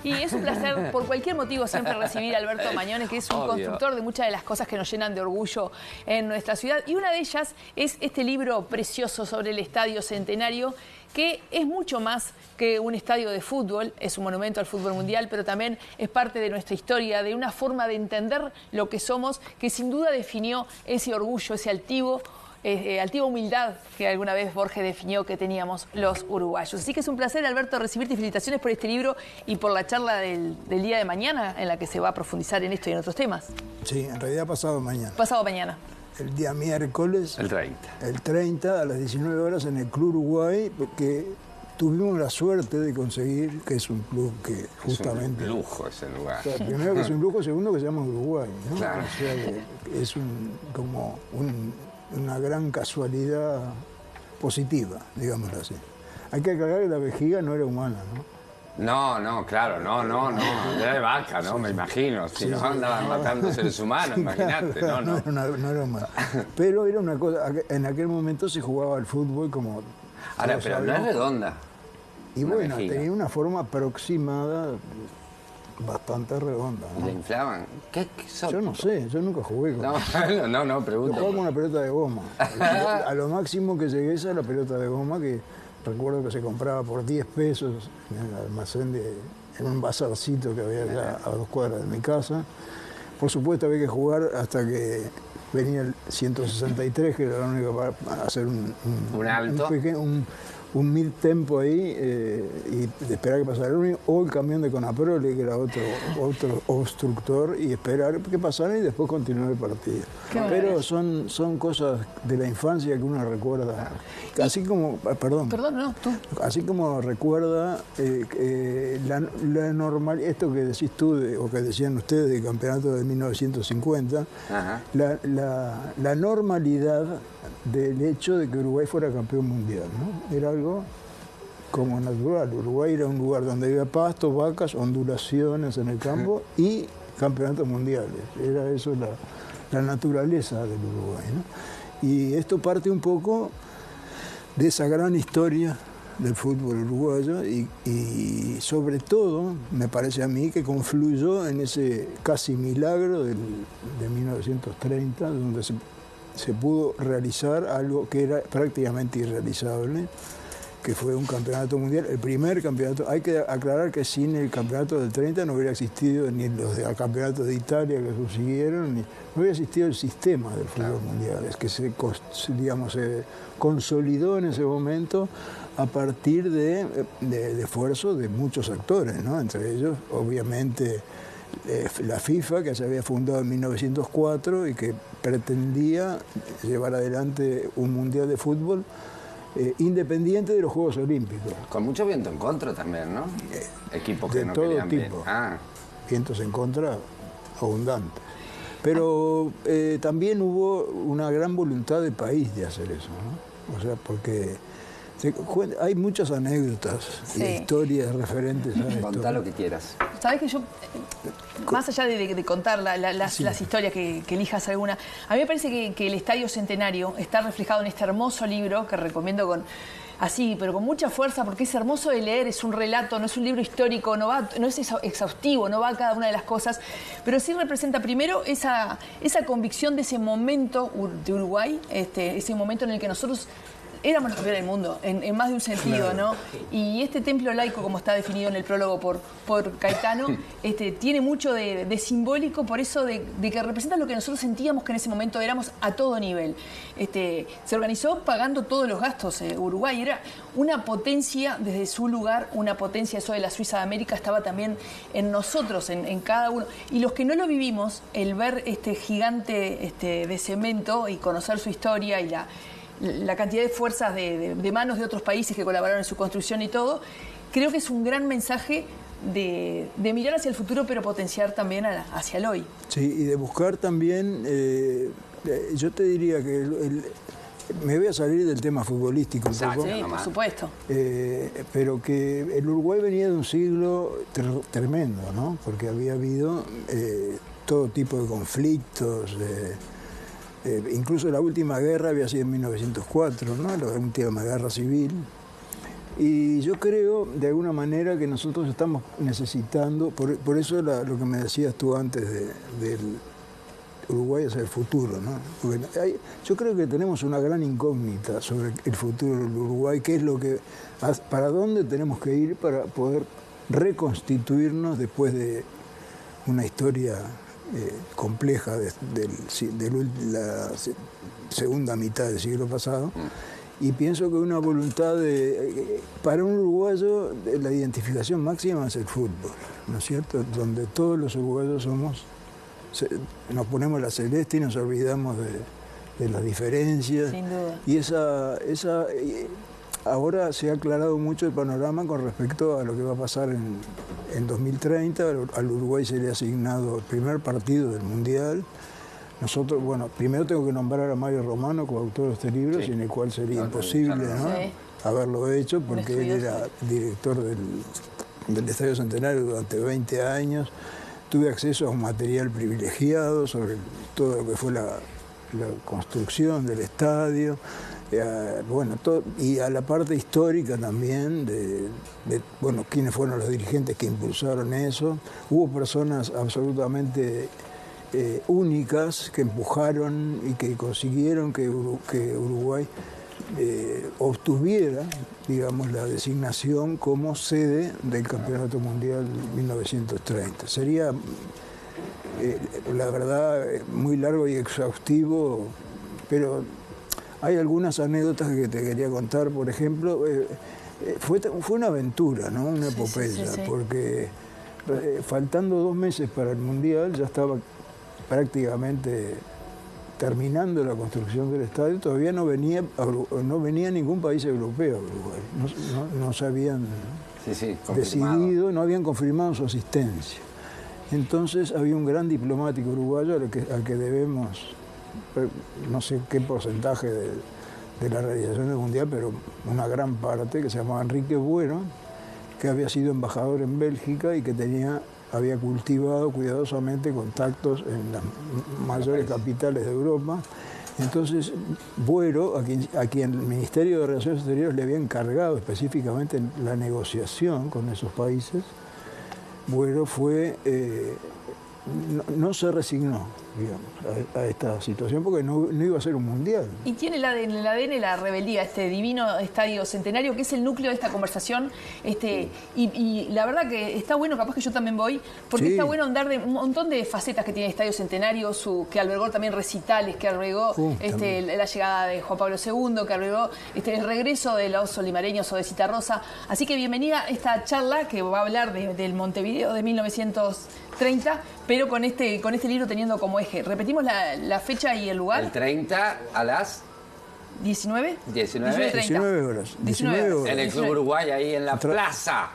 Y es un placer, por cualquier motivo, siempre recibir a Alberto Mañones, que es un constructor de muchas de las cosas que nos llenan de orgullo en nuestra ciudad. Y una de ellas es este libro precioso sobre el Estadio Centenario, que es mucho más que un estadio de fútbol, es un monumento al fútbol mundial, pero también es parte de nuestra historia, de una forma de entender lo que somos, que sin duda definió ese orgullo, ese altiva humildad que alguna vez Borges definió que teníamos los uruguayos. Así que es un placer, Alberto, recibirte. Felicitaciones por este libro y por la charla del día de mañana, en la que se va a profundizar en esto y en otros temas. Sí, en realidad pasado mañana. Pasado mañana. El día miércoles. El 30. El 30 a las 19 horas en el Club Uruguay, porque tuvimos la suerte de conseguir, que es un club que justamente... Es un lujo ese lugar. O sea, primero que es un lujo, segundo que se llama Uruguay, ¿no? Claro. O sea, que es una gran casualidad positiva, digámoslo así. Hay que aclarar que la vejiga no era humana, ¿no? No, claro, no. Era de vaca, ¿no? Me imagino. Si no andaban matando seres humanos, imagínate. Claro, no era humana. Pero era una cosa, en aquel momento se jugaba al fútbol como... Ahora, pero no es redonda. Y bueno, tenía una forma aproximada bastante redonda, ¿no? ¿La inflaban? ¿Qué son? Yo no sé, yo nunca jugué con eso. No, pregunto. Yo jugaba con una pelota de goma. A lo máximo que llegué esa la pelota de goma, que recuerdo que se compraba por 10 pesos en el almacén, en un bazarcito que había allá a 2 cuadras de mi casa. Por supuesto había que jugar hasta que venía el 163, que era la única para hacer un alto. Un mid-tempo ahí y esperar que pasara el único, o el camión de Conaprole, que era otro obstructor, y esperar que pasara y después continuar el partido. Pero son cosas de la infancia que uno recuerda. Así como, así como recuerda la normal, esto que decís tú, o que decían ustedes del campeonato de 1950, la normalidad del hecho de que Uruguay fuera campeón mundial, ¿no? Era algo como natural. Uruguay era un lugar donde había pastos, vacas, ondulaciones en el campo y campeonatos mundiales. Era eso la naturaleza del Uruguay, ¿no? Y esto parte un poco de esa gran historia del fútbol uruguayo y sobre todo, me parece a mí, que confluyó en ese casi milagro de 1930, donde se pudo realizar algo que era prácticamente irrealizable, que fue un campeonato mundial, el primer campeonato. Hay que aclarar que sin el campeonato del 30 no hubiera existido ni los campeonatos de Italia que subsiguieron, no hubiera existido el sistema del fútbol mundial, es que se consolidó en ese momento a partir de esfuerzos de muchos actores, ¿no? Entre ellos, obviamente, la FIFA, que se había fundado en 1904 y que pretendía llevar adelante un mundial de fútbol independiente de los Juegos Olímpicos. Con mucho viento en contra también, ¿no? Equipos que no querían bien. De todo tipo. Vientos en contra abundantes. Pero también hubo una gran voluntad del país de hacer eso, ¿no? O sea, porque hay muchas anécdotas y historias referentes a esto. Contá lo que quieras. Sabés que yo, más allá de contar las historias, que elijas alguna, a mí me parece que el Estadio Centenario está reflejado en este hermoso libro que recomiendo pero con mucha fuerza, porque es hermoso de leer, es un relato, no es un libro histórico, no es exhaustivo, no va a cada una de las cosas, pero sí representa primero esa convicción de ese momento de Uruguay, ese momento en el que nosotros éramos los campeones del mundo, en más de un sentido, ¿no? Y este templo laico, como está definido en el prólogo por Caetano, tiene mucho de simbólico, por eso de que representa lo que nosotros sentíamos que en ese momento éramos a todo nivel. Se organizó pagando todos los gastos. Uruguay era una potencia desde su lugar, una potencia, eso de la Suiza de América estaba también en nosotros, en cada uno. Y los que no lo vivimos, el ver este gigante de cemento y conocer su historia y la cantidad de fuerzas de manos de otros países que colaboraron en su construcción y todo, creo que es un gran mensaje de mirar hacia el futuro, pero potenciar también hacia el hoy. Sí, y de buscar también, yo te diría que me voy a salir del tema futbolístico un poco. Sí, por supuesto. Pero que el Uruguay venía de un siglo tremendo, ¿no? Porque había habido todo tipo de conflictos, incluso la última guerra había sido en 1904, ¿no? La última guerra civil. Y yo creo, de alguna manera, que nosotros estamos necesitando, por eso lo que me decías tú antes del Uruguay hacia el futuro, ¿no? Porque yo creo que tenemos una gran incógnita sobre el futuro del Uruguay, qué es lo que, para dónde tenemos que ir para poder reconstituirnos después de una historia compleja de la segunda mitad del siglo pasado. Y pienso que una voluntad para un uruguayo, la identificación máxima es el fútbol, ¿no es cierto? Donde todos los uruguayos nos ponemos la celeste y nos olvidamos de las diferencias. Sin duda. Y ahora se ha aclarado mucho el panorama con respecto a lo que va a pasar en 2030. Al Uruguay se le ha asignado el primer partido del Mundial. Nosotros, bueno, primero tengo que nombrar a Mario Romano, coautor de este libro, sin el cual sería imposible, ¿no? Haberlo hecho, porque él era director del Estadio Centenario durante 20 años. Tuve acceso a un material privilegiado sobre todo lo que fue la construcción del estadio, y a la parte histórica también, bueno, quiénes fueron los dirigentes que impulsaron eso. Hubo personas absolutamente únicas que empujaron y que consiguieron que Uruguay obtuviera, digamos, la designación como sede del Campeonato Mundial 1930. Sería, la verdad, muy largo y exhaustivo, pero hay algunas anécdotas que te quería contar. Por ejemplo, fue una aventura, ¿no? Una epopeya, porque faltando 2 meses para el Mundial ya estaba prácticamente terminando la construcción del estadio. Todavía no venía ningún país europeo a Uruguay. No se habían decidido, no habían confirmado su asistencia. Entonces había un gran diplomático uruguayo al que debemos, no sé qué porcentaje de la realización del Mundial, pero una gran parte, que se llamaba Enrique Bueno, que había sido embajador en Bélgica y que había cultivado cuidadosamente contactos en las mayores capitales de Europa. Entonces, Buero, a quien el Ministerio de Relaciones Exteriores le había encargado específicamente la negociación con esos países, Buero no se resignó, digamos, a esta situación, porque no iba a ser un mundial. Y tiene en el ADN la rebeldía, este divino Estadio Centenario, que es el núcleo de esta conversación. Y la verdad que está bueno, capaz que yo también voy, porque está bueno andar de un montón de facetas que tiene el Estadio Centenario, que albergó también recitales, que albergó la llegada de Juan Pablo II, que albergó el regreso de los olimareños o de Citarrosa. Así que bienvenida a esta charla que va a hablar del Montevideo de 1930, pero con este libro teniendo como eje. ¿Repetimos la fecha y el lugar? El 30 a las... 19. 19 horas. 19 horas. En el Club Uruguay, ahí en la plaza.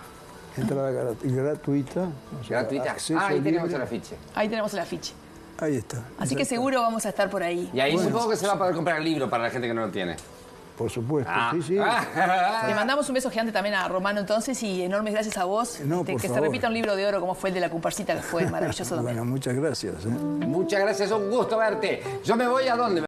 Entrada gratuita. Gratuita. Ahí tenemos el afiche. Ahí tenemos el afiche. Ahí está. Así que seguro vamos a estar por ahí. Y ahí supongo que se va a poder comprar el libro para la gente que no lo tiene. Por supuesto, sí. Le mandamos un beso gigante también a Romano entonces, y enormes gracias a vos. Que se repita un libro de oro como fue el de la comparsita, que fue maravilloso también. Bueno, muchas gracias. Muchas gracias, un gusto verte. Yo me voy a dónde.